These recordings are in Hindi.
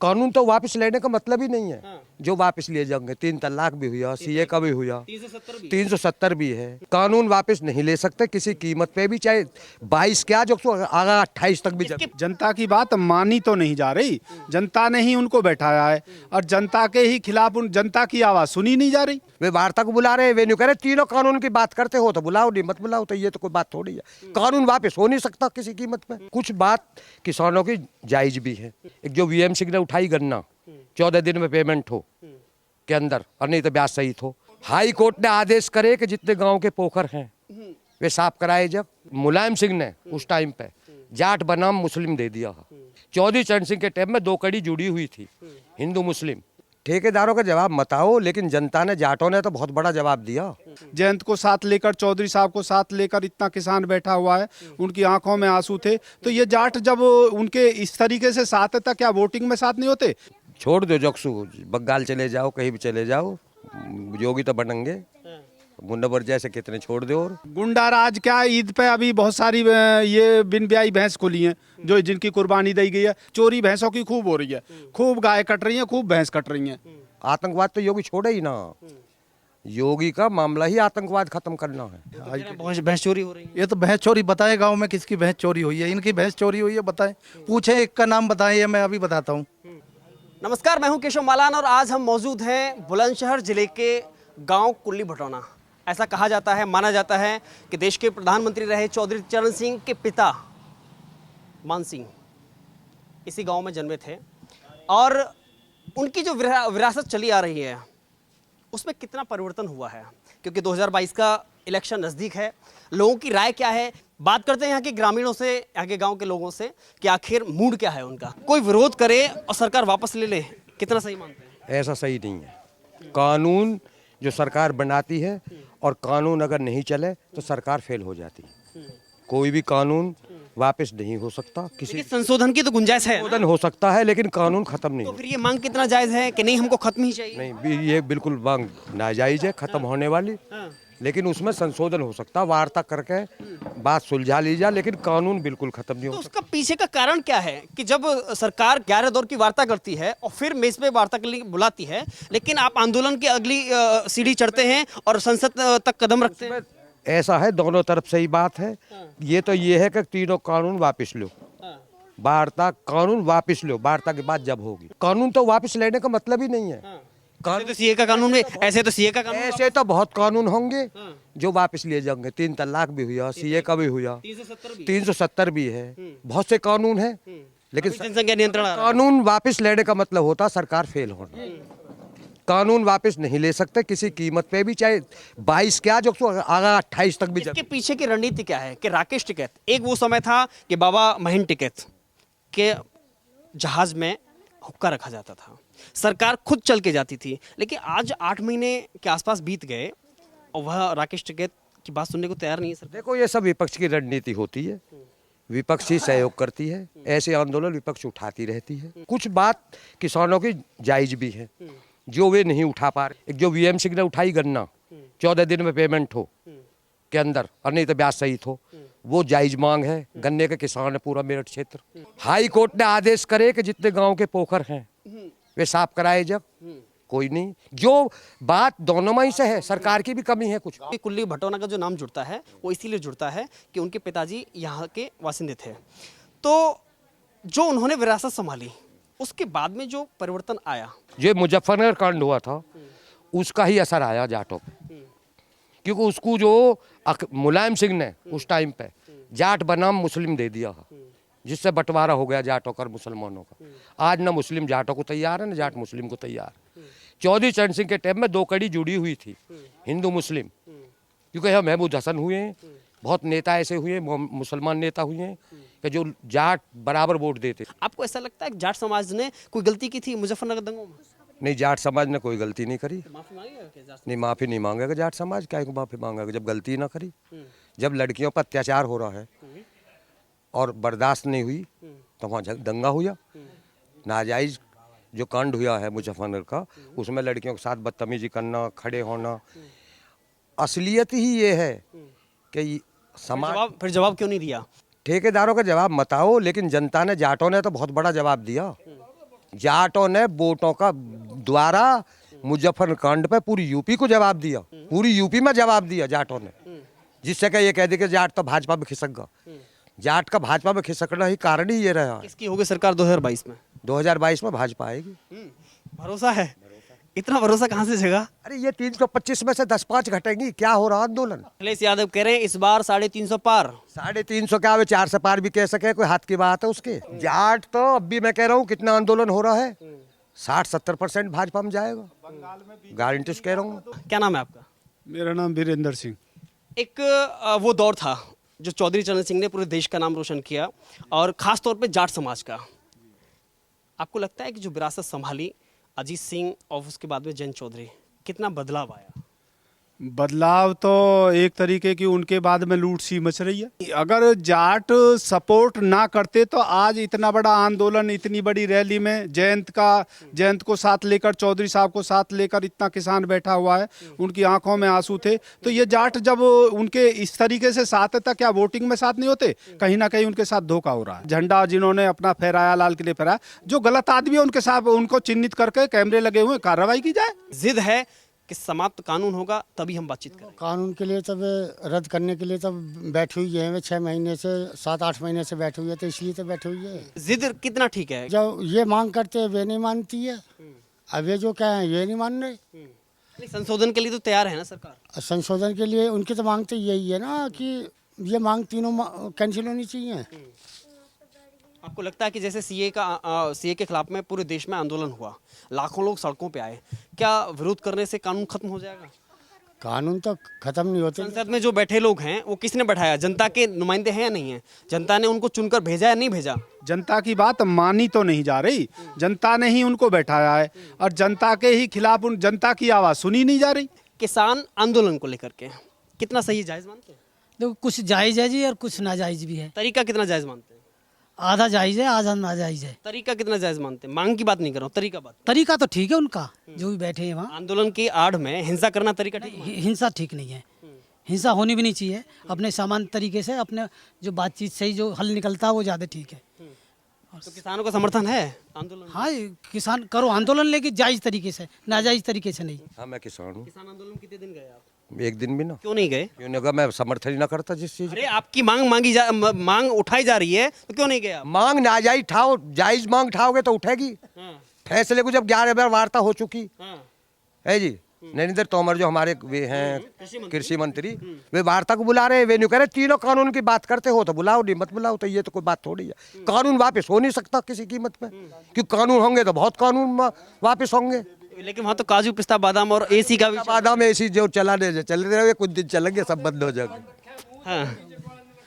कानून तो वापस लेने का मतलब ही नहीं है। जो वापस लिए जाएंगे, 3 तलाक भी हुआ, सीए का भी हुआ, 370 भी है। कानून वापस नहीं ले सकते किसी कीमत पे भी, चाहे 22 क्या जो आगा 28 तक भी। जनता की बात मानी तो नहीं जा रही, जनता ने ही उनको बैठाया है और जनता के ही खिलाफ उन जनता की आवाज सुनी नहीं जा रही। वे वार्ता को बुला रहे हैं, वे नहीं कह रहे तीनों कानून की बात करते हो तो बुलाओ, नहीं मत बुलाओ, तो ये तो कोई बात थोड़ी है। कानून वापस हो नहीं सकता किसी कीमत पे। कुछ बात किसानों की जायज भी है। एक जो वीएम सिंह ने उठाई गन्ना 14 दिन में पेमेंट हो के अंदर, और नहीं तो ब्याज सहित हो। हाई कोर्ट ने आदेश करे कि जितने गांव के पोखर हैं वे साफ कराए। जब मुलायम सिंह ने उस टाइम पे जाट बनाम मुस्लिम दे दिया। चौधरी चरण सिंह के टाइम में 2 कड़ी जुड़ी हुई थी, हिंदू मुस्लिम। ठेकेदारों का जवाब मत आओ, लेकिन जनता ने, जाटों ने तो बहुत बड़ा जवाब दिया। जयंत को साथ लेकर, चौधरी साहब को साथ लेकर इतना किसान बैठा हुआ है, उनकी आंखों में आंसू थे। तो ये जाट जब उनके इस तरीके से साथ है, तो क्या वोटिंग में साथ नहीं होते? छोड़ दो जक्सू, बंगाल चले जाओ, कहीं भी चले जाओ, योगी तो बनेंगे। मुन्नबर जैसे कितने छोड़ दो। और गुंडा राज क्या, ईद पे अभी बहुत सारी ये बिन ब्याई भैंस खुली हैं जो जिनकी कुर्बानी दी गई है। चोरी भैंसों की खूब हो रही है, खूब गाय कट रही हैं, खूब भैंस कट रही हैं। आतंकवाद तो योगी छोड़े ही ना। योगी का मामला ही आतंकवाद खत्म करना है। भैंस चोरी हो रही है। ये तो भैंस चोरी बताए, गांव में किसकी भैंस चोरी हुई है? इनकी भैंस चोरी हुई है, बताएं, पूछे एक का नाम बताएं, ये मैं अभी बताता हूँ। नमस्कार, मैं हूं केशव मालान और आज हम मौजूद हैं बुलंदशहर जिले के गांव कुल्ली भटौना। ऐसा कहा जाता है, माना जाता है कि देश के प्रधानमंत्री रहे चौधरी चरण सिंह के पिता मान सिंह इसी गांव में जन्मे थे और उनकी जो विरासत चली आ रही है उसमें कितना परिवर्तन हुआ है, क्योंकि 2022 का इलेक्शन नज़दीक है। लोगों की राय क्या है, बात करते हैं यहाँ के ग्रामीणों से, यहाँ के गांव के लोगों से कि आखिर मूड क्या है उनका। कोई विरोध करे और सरकार वापस ले ले, कितना सही मानते हैं? ऐसा सही नहीं है। कानून जो सरकार बनाती है, और कानून अगर नहीं चले तो सरकार फेल हो जाती है। कोई भी कानून वापस नहीं हो सकता। किसी संशोधन की तो गुंजाइश है, संशोधन हो सकता है, लेकिन कानून खत्म नहीं। तो फिर ये मांग कितना जायज है कि नहीं हमको खत्म ही चाहिए? नहीं, ये बिल्कुल मांग नाजायज है, खत्म होने वाली। लेकिन उसमें संशोधन हो सकता, वार्ता करके बात सुलझा ली जाए, लेकिन कानून बिल्कुल खत्म नहीं तो हो सकता। उसका पीछे का कारण क्या है कि जब सरकार 11 दौर की वार्ता करती है और फिर मेज पे वार्ता के लिए बुलाती है, लेकिन आप आंदोलन की अगली सीढ़ी चढ़ते हैं और संसद तक कदम रखते हैं? ऐसा है, दोनों तरफ से ही बात है। ये तो ये है कि तीनों कानून वापस लो, वार्ता कानून वापस लो, वार्ता की बात जब होगी। कानून तो वापस लेने का मतलब ही नहीं है। ऐसे तो सीए का कानून में, ऐसे तो सीए का कानून, ऐसे तो बहुत कानून होंगे जो वापस लिए जाएंगे। 3 तलाक भी हुआ, सीए का भी हुआ, 370 भी है, बहुत से कानून है। लेकिन जनसंख्या नियंत्रण कानून वापस लेने का मतलब होता सरकार फेल होना। कानून वापस नहीं ले सकते किसी कीमत पे भी, चाहे 22 क्या जो आगा 28 तक भी। इसके पीछे की रणनीति क्या है कि राकेश टिकैत, एक वो समय था कि बाबा महेंद्र टिकैत के जहाज में हुक्का रखा जाता था, सरकार खुद चल के जाती थी, लेकिन आज 8 महीने के आसपास बीत गए और वह राकेश टिकैत की बात सुनने को तैयार नहीं है। सरकार, देखो, ये सब विपक्ष की रणनीति होती है, विपक्ष ही सहयोग करती है। ऐसे आंदोलन विपक्ष उठाती रहती है। कुछ बात किसानों की जायज भी है जो वे नहीं उठा पा रहे। एक जो वीएम सिंह ने उठाई गन्ना 14 दिन में पेमेंट हो के अंदर, और नहीं तो ब्याज सहित हो, वो जायज मांग है। गन्ने के किसान है पूरा मेरठ क्षेत्र। हाई कोर्ट ने आदेश करे कि जितने गांव के पोखर हैं वे साफ कराए। जब कोई नहीं, जो बात दोनों में ही से है, सरकार की भी कमी है कुछ। कुल्ली भटौना का जो नाम जुड़ता है वो इसीलिए जुड़ता है कि उनके पिताजी यहाँ के बासिंदे थे, तो जो उन्होंने विरासत संभाली उसके बाद में जो परिवर्तन आया, जो मुजफ्फरनगर कांड हुआ था उसका ही असर आया जाटों पे, क्योंकि उसको जो मुलायम सिंह ने उस टाइम पे जाट बनाम मुस्लिम दे दिया, जिससे बंटवारा हो गया जाटों का और मुसलमानों का। आज ना मुस्लिम जाटों को तैयार है, ना जाट मुस्लिम को तैयार। चौधरी चरण सिंह के टाइम में 2 कड़ी जुड़ी हुई थी, हिंदू मुस्लिम, क्योंकि यहाँ महमूद हसन हुए हैं, बहुत नेता ऐसे हुए, मुसलमान नेता हुए हैं कि जो जाट बराबर वोट देते। आपको ऐसा लगता है कि जाट समाज ने कोई गलती की थी मुजफ्फरनगर दंगों में? नहीं, जाट समाज ने कोई गलती नहीं करी। माफी मांगेगा क्या जाट? नहीं, माफी नहीं मांगेगा जाट समाज। क्या को माफी मांगेगा जब गलती ना करी? जब लड़कियों पर अत्याचार हो रहा है और बर्दाश्त नहीं हुई तो वहाँ दंगा हुआ। नाजायज जो कांड हुआ है मुजफ्फरनगर का, उसमें लड़कियों के साथ बदतमीजी करना, खड़े होना, असलियत ही ये है कि समाज। फिर जवाब क्यों नहीं दिया? ठेकेदारों का जवाब मत आओ, लेकिन जनता ने, जाटों ने तो बहुत बड़ा जवाब दिया। जाटों ने वोटों का द्वारा मुजफ्फरकांड पे पूरी यूपी को जवाब दिया, पूरी यूपी में जवाब दिया जाटों ने, जिससे कि ये कह दी कि जाट तो भाजपा में खिसक गया। जाट का भाजपा में खिसकना ही कारण ही ये रहा है। किसकी होगी सरकार 2022 में? 2022 में भाजपा आएगी। भरोसा है? इतना भरोसा कहाँ से जगा? अरे ये 325 में से 10-5 घटेंगी, क्या हो रहा आंदोलन? अखिलेश यादव कह रहे हैं इस बार 350 पार। 350 क्या, वे 4 से पार भी कह सके, कोई हाथ की बात है उसके। जाट तो अब भी मैं कह रहा हूँ कितना आंदोलन हो रहा है, 60-70% भाजपा में जाएगा, गारंटी से कह रहा हूँ। क्या नाम है आपका? मेरा नाम वीरेंद्र सिंह। एक वो दौर था जो चौधरी चरण सिंह ने पूरे देश का नाम रोशन किया, और खास तौर पे जाट समाज का। आपको लगता है कि जो विरासत संभाली अजीत सिंह और उसके बाद में जयंत चौधरी, कितना बदलाव आया? बदलाव तो एक तरीके की उनके बाद में लूट सी मच रही है। अगर जाट सपोर्ट ना करते तो आज इतना बड़ा आंदोलन, इतनी बड़ी रैली में जयंत को साथ लेकर, चौधरी साहब को साथ लेकर इतना किसान बैठा हुआ है, उनकी आंखों में आंसू थे। तो ये जाट जब उनके इस तरीके से साथ है, क्या वोटिंग में साथ नहीं होते? कहीं ना कहीं उनके साथ धोखा हो रहा है। झंडा जिन्होंने अपना फहराया, लाल किले फहराया, जो गलत आदमी है उनके साथ, उनको चिन्हित करके कैमरे लगे हुए, कार्रवाई की जाए। जिद है कि समाप्त कानून होगा तभी हम बातचीत करें। कानून के लिए तब रद्द करने के लिए तब बैठी हुई है, 6 महीने से 7-8 महीने से बैठी हुई है, तो इसलिए तो बैठी हुई है। जिद कितना ठीक है? जब ये मांग करते हैं वे नहीं मानती है, अब ये जो क्या है ये नहीं मान रहे। नहीं, संशोधन के लिए तो तैयार है ना सरकार? संशोधन के लिए उनकी तो मांग तो यही है ना कि ये मांग तीनों कैंसिल होनी चाहिए। आपको लगता है कि जैसे सीए के खिलाफ में पूरे देश में आंदोलन हुआ, लाखों लोग सड़कों पे आए, क्या विरोध करने से कानून खत्म हो जाएगा? कानून तो खत्म नहीं होते। संसद में जो बैठे लोग हैं वो किसने बैठाया? जनता के नुमाइंदे हैं या नहीं है? जनता ने उनको चुनकर भेजा या नहीं भेजा? जनता की बात मानी तो नहीं जा रही, जनता ने ही उनको बैठाया है, और जनता के ही खिलाफ जनता की आवाज़ सुनी नहीं जा रही। किसान आंदोलन को लेकर के कितना सही जायज मानते हैं? देखो, कुछ जायज़ है जी और कुछ नाजायज़ भी है। तरीका कितना जायज मानते हैं? आधा जायज़ है, आधा नाजायज़ है। तरीका कितना जायज मानते हैं? मांग की बात नहीं कर रहा हूँ, तरीका बात। तरीका तो ठीक है उनका, जो भी बैठे हैं वहाँ। आंदोलन की आड़ में हिंसा करना तरीका ठीक है? हिंसा ठीक नहीं है, हिंसा होनी भी नहीं चाहिए। अपने सामान्य तरीके से, अपने जो बातचीत से ही जो हल निकलता है वो ज़्यादा ठीक है। तो किसानों का समर्थन है आंदोलन? हाँ, किसान करो आंदोलन, लेकिन जायज़ तरीके से, नाजायज़ तरीके से नहीं। हाँ, मैं किसान हूँ। किसान आंदोलन कितने दिन गए आप? एक दिन भी ना। क्यों नहीं गए? क्यों नहीं, मैं समर्थन ही ना करता जिस चीज। अरे आपकी मांग उठाई जा रही है तो क्यों नहीं गए आप? मांग नाजायज ठाओ, जायज मांग ठाओगे तो उठेगी। फैसले को जब 11 बार वार्ता हो चुकी है जी, नरेंद्र तोमर जो हमारे वे हैं कृषि मंत्री, वे वार्ता को बुला रहे, वे नहीं कह रहे तीनों कानून की बात करते हो तो बुलाओ, नहीं मत बुलाओ। तो ये तो कोई बात थोड़ी है। कानून वापस हो नहीं सकता किसी कीमत पे, क्योंकि कानून होंगे तो बहुत कानून वापस होंगे। लेकिन वहाँ तो काजू पिस्ता बादाम और एसी का भी बादाम एसी जो चल रहे कुछ दिन चलेंगे, सब बंद हो जाएंगे। हाँ।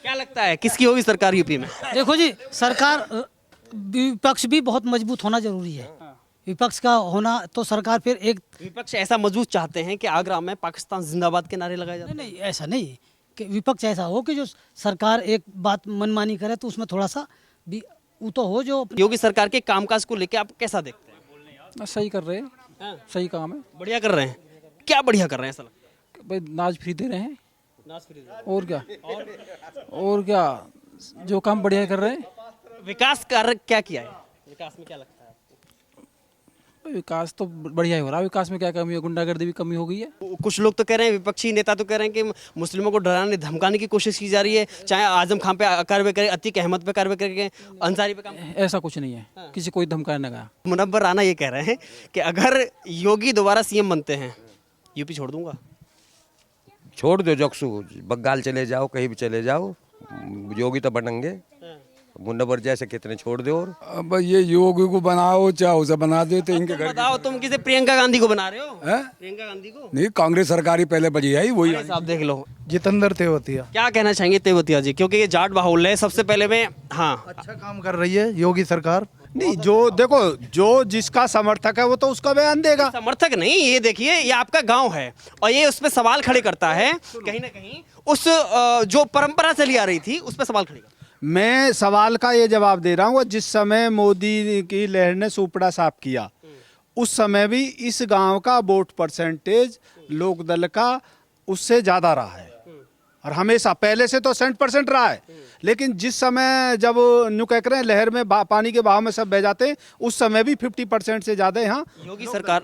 क्या लगता है किसकी होगी सरकार यूपी में? देखो जी, सरकार, विपक्ष भी बहुत मजबूत होना जरूरी है। विपक्ष का होना तो सरकार फिर एक, विपक्ष ऐसा मजबूत चाहते हैं कि आगरा में पाकिस्तान जिंदाबाद के नारे लगाए जाते हैं? नहीं ऐसा नहीं कि विपक्ष ऐसा हो कि जो सरकार एक बात मनमानी करे तो उसमें थोड़ा सा भी वो तो हो। जो योगी सरकार के कामकाज को लेके आप कैसा देखते हैं? सही कर रहे हैं, सही काम है, बढ़िया कर रहे हैं। क्या बढ़िया कर रहे हैं? ऐसा लगता है भाई नाज फ्री दे रहे हैं, नाज फ्री दे। और क्या जो काम बढ़िया कर रहे हैं। विकास कार्य क्या किया है? विकास में क्या लगता है आपको? विकास तो बढ़िया ही हो रहा है। विकास में क्या कमी है? गुंडागर्दी भी कमी हो गई है। कुछ लोग तो कह रहे हैं, विपक्षी नेता तो कह रहे हैं कि मुस्लिमों को डराने धमकाने की कोशिश की जा रही है, चाहे आजम खान पे कार्रवाई करे, अतीक अहमद पे कार्रवाई करके अंसारी पे काम। ऐसा कुछ नहीं है, किसी कोई धमकाने गया। मुनव्वर राना ये कह रहे हैं कि अगर योगी दोबारा सीएम बनते हैं यूपी छोड़ दूंगा। छोड़ दो जक्सू, बंगाल चले जाओ, कहीं भी चले जाओ, योगी तो बनेंगे। मुनव्वर जैसे कितने छोड़ दो। और अब ये योगी को बनाओ चाहे उसे बना दो, तो इनके घर बताओ, तुम किसे प्रियंका गांधी को बना रहे हो? है? प्रियंका गांधी को नहीं, कांग्रेस सरकार ही पहले बची है, वही आई। आप देख लो। जितेंद्र तेवतिया क्या कहना चाहेंगे तेवतिया जी, क्योंकि ये जाट बाहुल है सबसे पहले में। हाँ, अच्छा काम कर रही है योगी सरकार। नहीं, जो देखो, जो जिसका समर्थक है वो तो उसका बयान देगा। समर्थक नहीं, ये देखिए, ये आपका गांव है और ये उस पर सवाल खड़े करता है, कहीं ना कहीं उस जो परंपरा चली आ रही थी उस पर सवाल खड़े करता है। मैं सवाल का ये जवाब दे रहा हूँ, जिस समय मोदी की लहर ने सुपड़ा साफ किया उस समय भी इस गांव का वोट परसेंटेज लोकदल का उससे ज़्यादा रहा है। और हमेशा पहले से तो 100% रहा है, लेकिन जिस समय जब न्यू कह रहे हैं लहर में पानी के बहाव में सब बह जाते हैं, उस समय भी 50% से ज्यादा यहाँ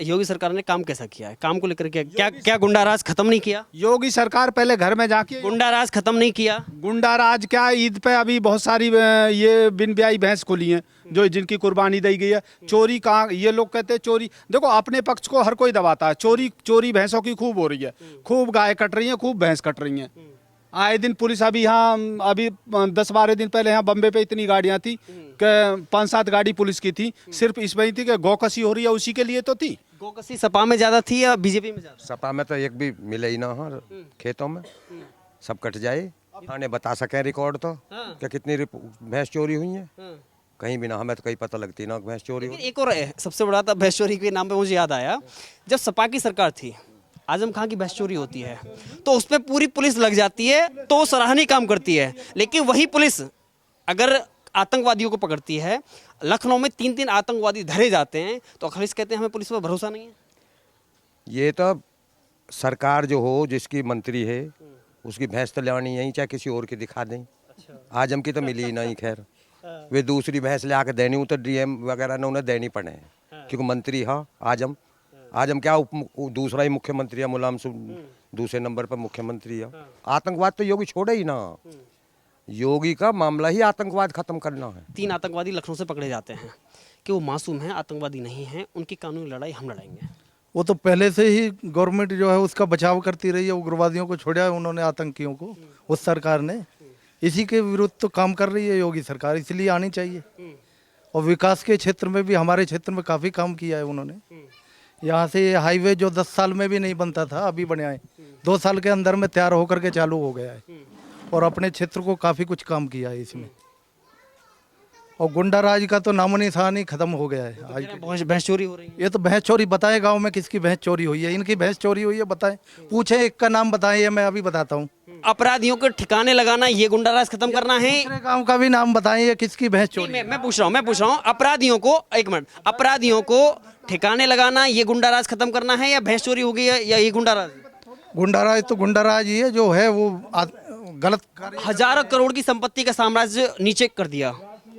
योगी सरकार ने काम कैसा किया है? काम को लेकर के क्या गुंडाराज खत्म नहीं किया? योगी सरकार पहले घर में जाके गुंडाराज खत्म नहीं किया? गुंडाराज क्या, ईद पे अभी बहुत सारी ये बिन ब्याई भैंस खुली हैं जो जिनकी कुर्बानी दी गई है। चोरी कहाँ, ये लोग कहते हैं चोरी, देखो अपने पक्ष को हर कोई दबाता है। चोरी भैंसों की खूब हो रही है, खूब गाय कट रही हैं, खूब भैंस कट रही हैं। आए दिन पुलिस अभी 10-12 दिन पहले यहाँ बम्बे पे इतनी गाड़ियाँ थी कि 5-7 गाड़ी पुलिस की थी, सिर्फ इस वही थी कि गौकसी हो रही है, उसी के लिए तो थी। गौकसी सपा में ज्यादा थी या बीजेपी में ज्यादा? सपा में तो एक भी मिले ही ना, हाँ खेतों में सब कट जाए। थाने बता सकें रिकॉर्ड तो क्या कितनी भैंस चोरी हुई है, कहीं भी ना, हमें तो कहीं पता लगती ना भैंस चोरी हुई। एक और सबसे बड़ा था भैंस चोरी के नाम पे मुझे याद आया, जब सपा की सरकार थी, आजम खां की भैंस चोरी होती है तो उसमें पूरी पुलिस लग जाती है, तो सराहनीय काम करती है। लेकिन वही पुलिस अगर आतंकवादियों को पकड़ती है, लखनऊ में 3-3 आतंकवादी धरे जाते हैं, तो अखिलेश कहते हैं हमें पुलिस पर भरोसा नहीं है। ये तो सरकार जो हो, जिसकी मंत्री है उसकी भैंस तो लानी यहीं, चाहे किसी और की दिखा दें। आजम की तो मिली ही नहीं, खैर वे दूसरी भैंस ले आके देनी, तो डीएम वगैरह ने उन्हें देनी पड़े हैं, क्योंकि मंत्री हाँ आजम क्या दूसरा ही मुख्यमंत्री है, मुलायम सिंह दूसरे नंबर पर मुख्यमंत्री है। आतंकवाद तो योगी छोड़े ही ना, योगी का मामला ही आतंकवाद खत्म करना है। 3 आतंकवादी लखनऊ से पकड़े जाते हैं कि वो मासूम हैं, आतंकवादी नहीं हैं, उनकी कानूनी लड़ाई हम लड़ाएंगे। वो तो पहले से ही गवर्नमेंट जो है उसका बचाव करती रही है, उग्रवादियों को छोड़ा है उन्होंने, आतंकियों को, उस सरकार ने। इसी के विरुद्ध तो काम कर रही है योगी सरकार, इसलिए आनी चाहिए। और विकास के क्षेत्र में भी हमारे क्षेत्र में काफ़ी काम किया है उन्होंने। यहाँ से हाईवे जो 10 साल में भी नहीं बनता था, अभी बना है, 2 साल के अंदर में तैयार होकर के चालू हो गया है। और अपने क्षेत्र को काफ़ी कुछ काम किया है इसमें। और गुंडा राज का तो नामो निशान ही खत्म हो गया है। आज भैंस चोरी हो रही है। ये तो भैंस चोरी बताए, गांव में किसकी भैंस चोरी हुई है, इनकी भैंस चोरी हुई है बताएं, पूछे एक का नाम बताएं, ये मैं अभी बताता हूँ। अपराधियों को ठिकाने लगाना, ये गुंडाराज खत्म करना है। दूसरे गांव का भी नाम बताएं, ये किसकी भैंस चोरी। मैं पूछ रहा हूँ अपराधियों को, एक मिनट, अपराधियों को ठिकाने लगाना, ये गुंडाराज खत्म करना है, या भैंस चोरी हो गई है, या ये गुंडाराज? गुंडाराज तो गुंडाराज ही है, जो है वो गलत कार्य। हजारों करोड़ की संपत्ति का साम्राज्य नीचे कर दिया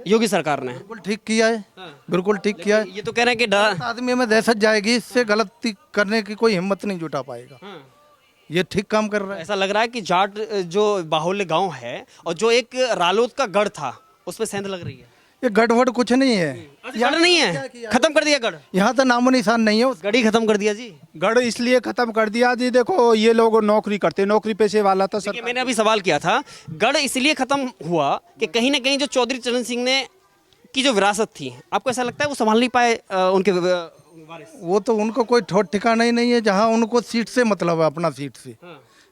योगी सरकार ने। बिल्कुल ठीक किया है, बिल्कुल ठीक किया है। ये तो कह रहे हैं कि आदमी में दहशत जाएगी, इससे गलती करने की कोई हिम्मत नहीं जुटा पाएगा। ये ठीक काम कर रहा है। ऐसा लग रहा है कि जाट जो बाहुल्य गांव है और जो एक रालोद का गढ़ था, उसमें सेंध लग रही है। ये गढ़वड़ कुछ नहीं है, गढ़ नहीं है, खत्म कर दिया गढ़। यहाँ तो नामो निशान नहीं है, गढ़ ही खत्म कर दिया जी। गढ़ इसलिए खत्म कर दिया जी, देखो ये लोग नौकरी करते, नौकरी पेशे वाला था सर। मैंने अभी सवाल किया था, गढ़ इसलिए खत्म हुआ कि कहीं ना कहीं जो चौधरी चरण सिंह ने की जो विरासत थी, आपको ऐसा लगता है वो संभाल नहीं पाए उनके वारिस? वो तो उनको कोई ठोट ठिकाना ही नहीं है। जहाँ उनको सीट से मतलब है, अपना सीट से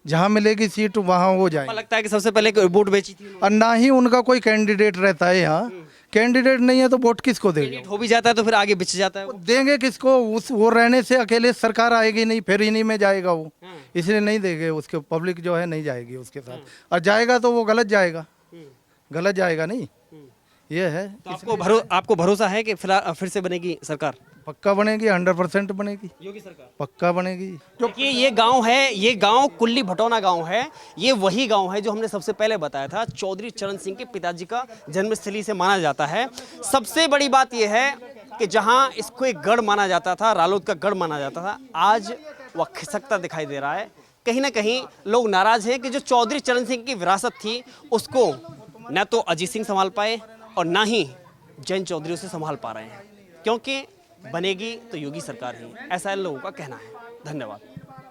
जहाँ मिलेगी सीट वहाँ वो जाए। लगता है कि सबसे पहले वोट बेची थी और ना ही उनका कोई कैंडिडेट रहता है यहाँ। कैंडिडेट नहीं है तो वोट किसको देंगे? हो भी जाता है तो फिर आगे बिछ जाता है वो। देंगे किसको? उस वो रहने से अकेले सरकार आएगी नहीं, फिर इन्हीं में जाएगा वो, इसलिए नहीं देंगे उसके। पब्लिक जो है नहीं जाएगी उसके साथ, और जाएगा तो वो गलत जाएगा, गलत जाएगा नहीं, ये है। तो आपको भरोसा है कि फिर से बनेगी सरकार? पक्का बनेगी, 100% बनेगी, योगी सरकार पक्का बनेगी। देखिए ये गांव है, ये गांव कुल्ली भटौना गांव है। ये वही गांव है जो हमने सबसे पहले बताया था, चौधरी चरण सिंह के पिताजी का जन्मस्थली से माना जाता है। सबसे बड़ी बात यह है कि जहां इसको एक गढ़ माना जाता था, रालोद का गढ़ माना जाता था, आज वह खिसकता दिखाई दे रहा है। कहीं ना कहीं लोग नाराज हैं कि जो चौधरी चरण सिंह की विरासत थी उसको न तो अजीत सिंह संभाल पाए और ना ही जैन चौधरी उसे संभाल पा रहे हैं, क्योंकि बनेगी तो योगी सरकार ही, ऐसा लोगों का कहना है। धन्यवाद।